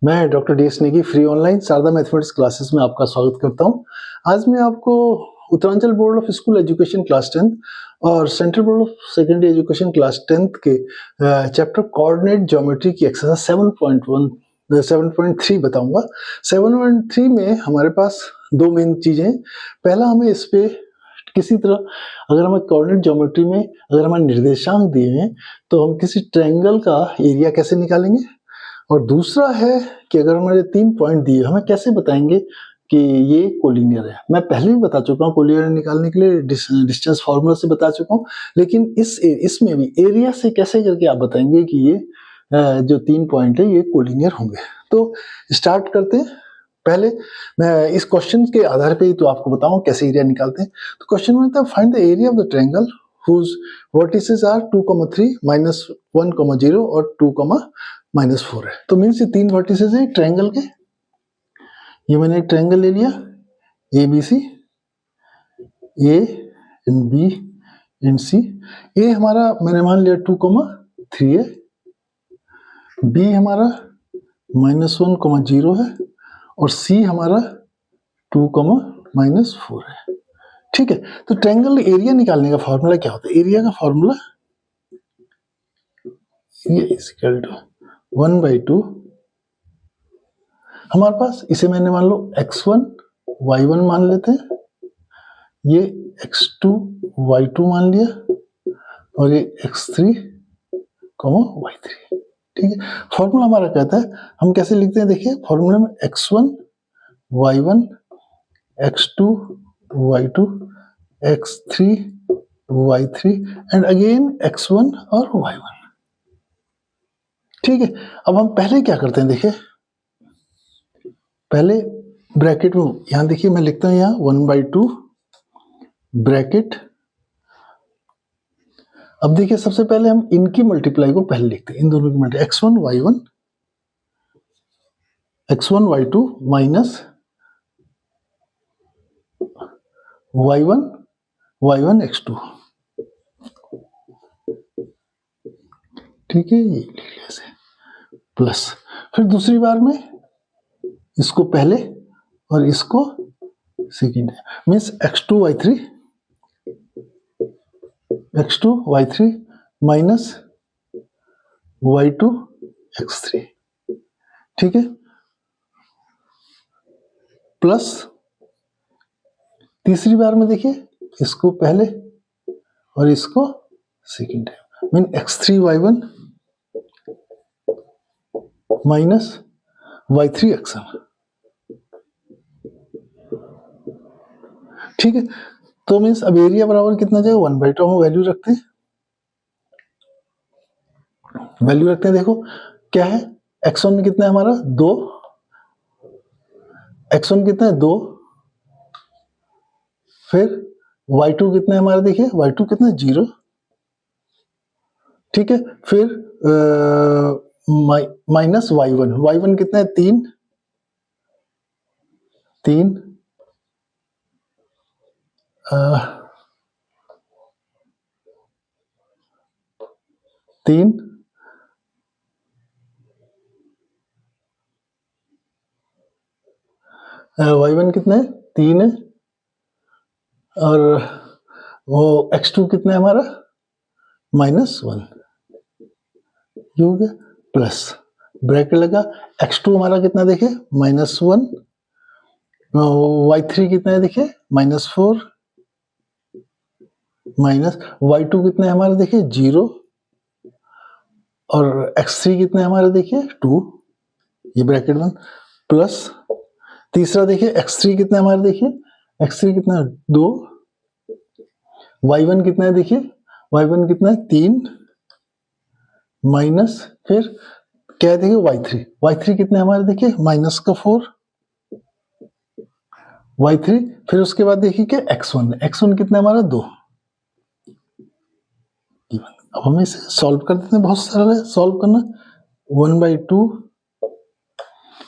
मैं doctor D S Negi free online Sharda mathematics classes में आपका स्वागत करता हूं। आज मैं आपको Uttaranchal board of school education class 10th और central board of secondary education class 10th के चैप्टर कोऑर्डिनेट ज्योमेट्री की एक्सरसाइज 7.3 बताऊंगा। 7.3 में हमारे पास दो मेन चीजें हैं। पहला, हमें इस पे किसी तरह अगर हमें कोऑर्डिनेट ज्योमेट्री में अगर हमें निर्देशांक दिए हैं तो हम किसी ट्रायंगल का एरिया कैसे निकालेंगे, और दूसरा है कि अगर हमारे 3 पॉइंट दिए हमें कैसे बताएंगे कि ये कोलिनियर है। मैं पहले भी बता चुका हूँ, कोलिनियर निकालने के लिए डिस्टेंस फार्मूला से बता चुका हूँ, लेकिन इसमें भी एरिया से कैसे करके आप बताएंगे कि ये जो 3 पॉइंट है ये कोलिनियर होंगे। तो स्टार्ट करते हैं। पहले मैं इस क्वेश्चन के आधार पे ही तो आपको बताऊं कैसे एरिया निकालते हैं। तो क्वेश्चन में था find the area of the triangle whose vertices are 2,3, -1, 0 और 2, -4 है। तो मीन्स ये 3 वर्टिसेस हैं ट्रायंगल के। ये मैंने एक ट्रायंगल ले लिया A B C, A and B and C. A हमारा मैंने मान लिया 2,3 है, बी हमारा -1, 0 है और सी हमारा 2, -4 है। ठीक है, तो ट्रायंगल एरिया निकालने का फॉर्मूला क्या होता है? एरिया का फॉर्मूला ये इज इक्वल टू 1/2। हमारे पास इसे मैंने मान लो x1 y1 मान लेते हैं, ये x2 y2 मान लिया और ये x3, y3। ठीक है, फॉर्मूला हमारा कहता है, हम कैसे लिखते हैं देखिए फॉर्मूला में x1 y1 x2 y2 x3 y3 and again x1 और y1। ठीक है, अब हम पहले क्या करते हैं देखिए, पहले ब्रैकेट में यहां देखिए मैं लिखता हूं यहां 1/2 ब्रैकेट। अब देखिए सबसे पहले हम इनकी मल्टीप्लाई को पहले लिखते हैं, इन दोनों की multiply x1 y2 minus y1 x2। ठीक है, ये लिख लिया ऐसे प्लस, फिर दूसरी बार में इसको पहले और इसको second, means x2 y3 minus y2 x3। ठीक है, प्लस तीसरी बार में देखिए इसको पहले और इसको second, mean x3 y1 minus y3 x1। ठीक है, तो मीन्स अब एरिया बराबर कितना जाएगा 1/2। हम वैल्यू रखते हैं, देखो क्या है, x1 कितना है हमारा 2, x1 कितना है 2, फिर y2 कितना है हमारा देखिए y2 कितना है 0। ठीक है, फिर माइनस y1 कितना है 3 y1 कितना है 3 है, और वो x2 कितना है हमारा -1, ये हो गया, प्लस ब्रैकेट लगा, x2 हमारा कितना देखिए -1, y3 कितना है देखिए -4, माइनस y2 कितना है हमारा देखिए 0 और x3 कितना है हमारा देखिए 2, ये ब्रैकेट बंद, प्लस तीसरा देखिए x3 कितना है हमारा देखिए x3 कितना है 2, y1 कितना है देखिए y1 कितना है 3, माइनस फिर क्या है देखिए y3 कितना है हमारा देखिए -4 y3, फिर उसके बाद देखिए क्या x1 कितना है हमारा 2। अब हमें इसे सॉल्व कर देते हैं, बहुत सरल है सॉल्व करना। 1/2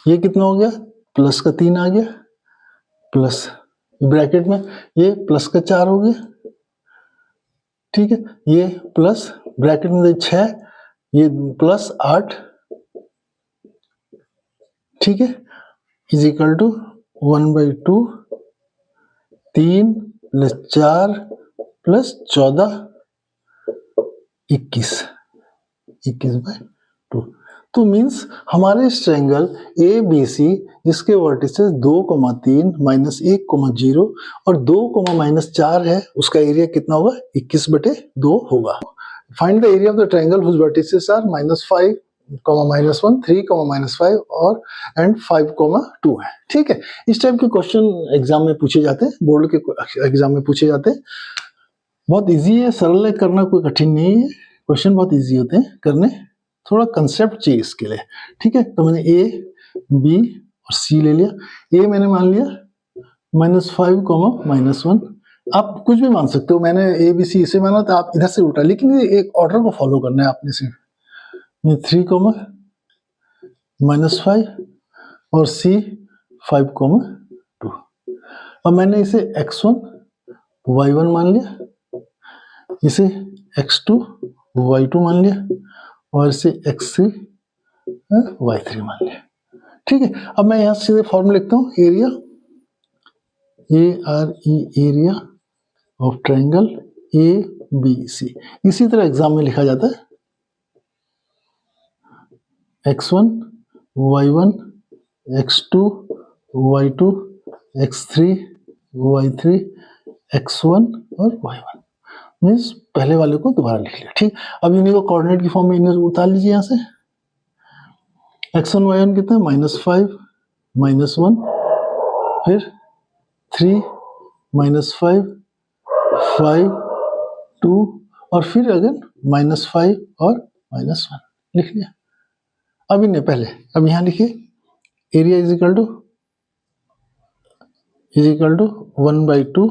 ये कितना हो गया, प्लस का 3 आ गया, प्लस ब्रैकेट में ये प्लस का 4 हो गया। ठीक है, ये प्लस ब्रैकेट में 6, ये प्लस 8, ठीक है, is equal to 1/2 3 plus 4 plus 14 21/2। तो मीन्स हमारे इस ट्रायंगल ए बी सी जिसके वर्टिसेस 2,3 -1,0 और 2,-4 है, उसका एरिया कितना होगा? 21/2 होगा। Find the area of the triangle whose vertices are -5, -1, 3, -5 और एंड 5,2 है। ठीक है, इस टाइप के क्वेश्चन एग्जाम में पूछे जाते हैं, बोर्ड के एग्जाम में पूछे जाते हैं। बहुत इजी है, सरल है, करना कोई कठिन नहीं है। क्वेश्चन बहुत इजी होते हैं करने, थोड़ा कंसेप्ट चाहिए इसके लिए। ठीक है, तो मैंने ए बी और सी ले लिया। ए मैंने मान लिया -5, -1। आप कुछ भी मान सकते हो, मैंने ए बी सी इसे माना तो आप इधर से उल्टा, लेकिन ये एक ऑर्डर को फॉलो करना है आपने सिर्फ। 3, -5 और सी 5,2। अब मैंने इसे x1 y1 मान लिया, इसे x2 y2 मान लिया और इसे x3 y3 मान लिया। ठीक है, अब मैं यहां सीधे फॉर्मूला लिखता हूं, area area of triangle A B C. इसी तरह एग्जाम में लिखा जाता है x1 y1 x2 y2 x3 y3 x1 और y1। मीन्स पहले वाले को दोबारा लिख लिया। ठीक, अब इन्हीं को कोऑर्डिनेट की फॉर्म में इन्हें उतार लीजिए यहाँ से। x1 y1 कितना है? -5 -1, फिर 3 -5 5 2 और फिर अगर -5 और -1 लिख लिया। अब इन्हें पहले, अब यहाँ लिखिए area is equal to 1/2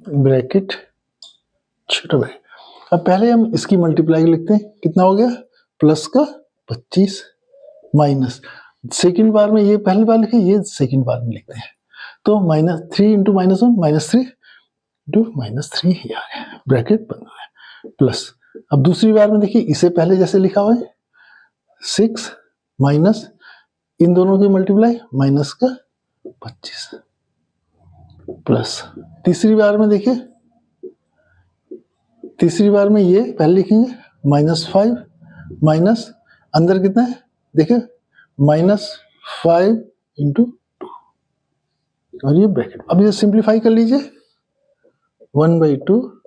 bracket छोटा ब्रैकेट। अब पहले हम इसकी मल्टीप्लाई लिखते हैं, कितना हो गया? प्लस का 25 माइनस सेकेंड बार में ये पहली बार लिखे, ये सेकेंड बार में लिखते हैं, तो -3 इंटू -1 -3 इंटू -3 ही आ गया, ब्रैकेट बंद हो गया, प्लस। अब दूसरी बार में देखिए, इसे पहले जैसे लिखा हुआ है 6 माइनस इन दोनों की मल्टीप्लाई माइनस का 25 प्लस। तीसरी बार में देखिए, तीसरी बार में ये पहले लिखेंगे -5 माइनस अंदर कितना है देखिए -5 इंटू 2 और ये ब्रैकेट। अब ये सिंप्लीफाई कर लीजिए, 1/2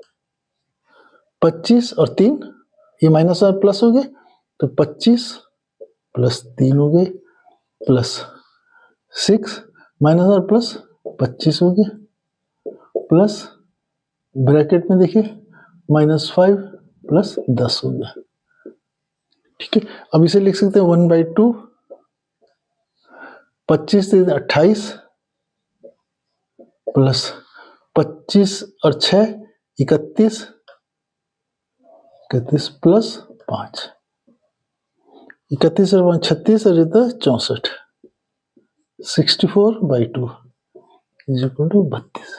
25 और 3, ये माइनस और प्लस हो गए, तो 25 प्लस 3 हो गए, प्लस 6 माइनस और प्लस 25 हो गया, प्लस ब्रैकेट में देखिए -5 प्लस 10 हो गया। ठीक है, अब इसे लिख सकते हैं 1/2 25 से 28 प्लस 25 और 6 31 प्लस 5 31 और 36 और 64 64/2 इज इक्वल टू 32।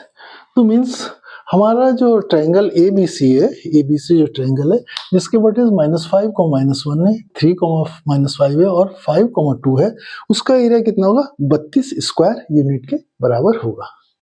तो मीन्स हमारा जो ट्रायंगल ए बी सी है, ए बी सी जो ट्रायंगल है जिसके वर्टिस -5, -1 है, 3, -5 है और 5, 2 है, उसका एरिया कितना होगा? 32 स्क्वायर यूनिट के बराबर होगा।